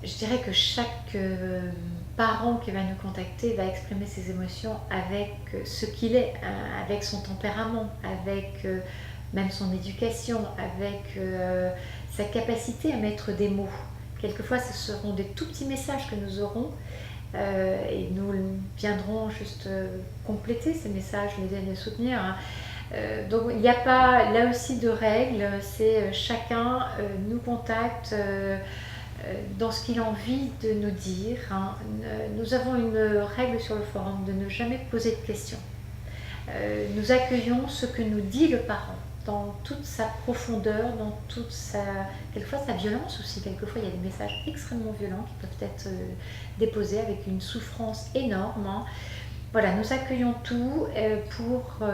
je dirais que chaque parent qui va nous contacter va exprimer ses émotions avec ce qu'il est, avec son tempérament, avec même son éducation, avec sa capacité à mettre des mots. Quelquefois, ce seront des tout petits messages que nous aurons et nous viendrons juste compléter ces messages, les soutenir. Hein. Donc il n'y a pas là aussi de règles, c'est chacun nous contacte dans ce qu'il a envie de nous dire. Hein. Nous avons une règle sur le forum de ne jamais poser de questions. Nous accueillons ce que nous dit le parent dans toute sa profondeur, dans toute sa, quelquefois sa violence aussi. Quelquefois il y a des messages extrêmement violents qui peuvent être déposés avec une souffrance énorme. Hein. Voilà, nous accueillons tout pour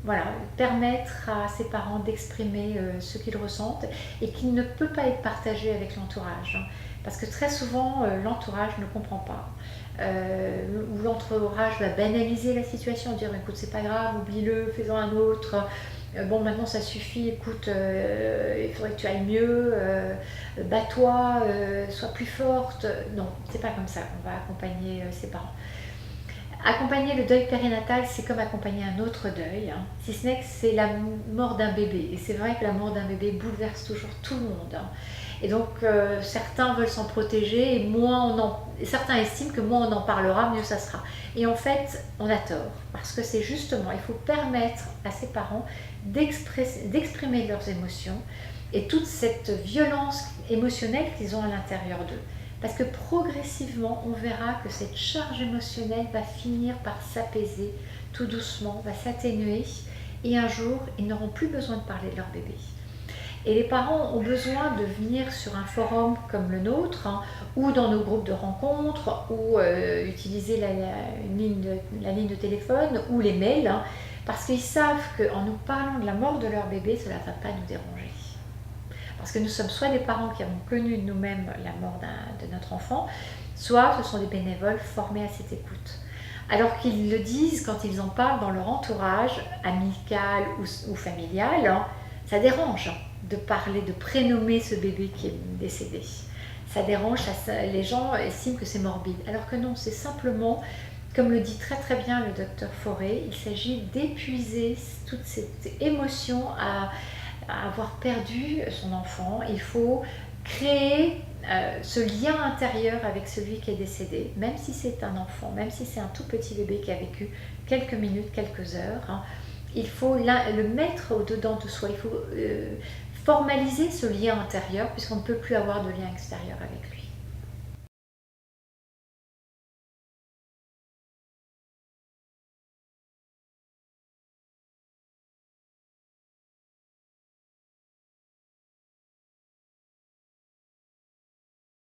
voilà, permettre à ses parents d'exprimer ce qu'ils ressentent et qui ne peut pas être partagé avec l'entourage. Hein, parce que très souvent, l'entourage ne comprend pas. Ou l'entourage va banaliser la situation, dire écoute, c'est pas grave, oublie-le, fais-en un autre. Bon, maintenant ça suffit, écoute, il faudrait que tu ailles mieux, bats-toi, sois plus forte. Non, c'est pas comme ça qu'on va accompagner ses parents. Accompagner le deuil périnatal, c'est comme accompagner un autre deuil, hein, si ce n'est que c'est la mort d'un bébé. Et c'est vrai que la mort d'un bébé bouleverse toujours tout le monde. Hein. Et donc certains veulent s'en protéger et certains estiment que moins on en parlera, mieux ça sera. Et en fait, on a tort, parce que c'est justement, il faut permettre à ses parents d'exprimer leurs émotions et toute cette violence émotionnelle qu'ils ont à l'intérieur d'eux. Parce que progressivement, on verra que cette charge émotionnelle va finir par s'apaiser tout doucement, va s'atténuer, et un jour, ils n'auront plus besoin de parler de leur bébé. Et les parents ont besoin de venir sur un forum comme le nôtre, hein, ou dans nos groupes de rencontres, ou utiliser la ligne de téléphone, ou les mails, hein, parce qu'ils savent qu'en nous parlant de la mort de leur bébé, cela ne va pas nous déranger. Parce que nous sommes soit des parents qui avons connu nous-mêmes la mort de notre enfant, soit ce sont des bénévoles formés à cette écoute. Alors qu'ils le disent quand ils en parlent dans leur entourage, amical ou familial, hein, ça dérange de parler, de prénommer ce bébé qui est décédé. Ça dérange, les gens estiment que c'est morbide. Alors que non, c'est simplement, comme le dit très très bien le docteur Fauré, il s'agit d'épuiser toute cette émotion à avoir perdu son enfant. Il faut créer ce lien intérieur avec celui qui est décédé, même si c'est un enfant, même si c'est un tout petit bébé qui a vécu quelques minutes, quelques heures. Hein, il faut le mettre au-dedans de soi, il faut formaliser ce lien intérieur puisqu'on ne peut plus avoir de lien extérieur avec lui.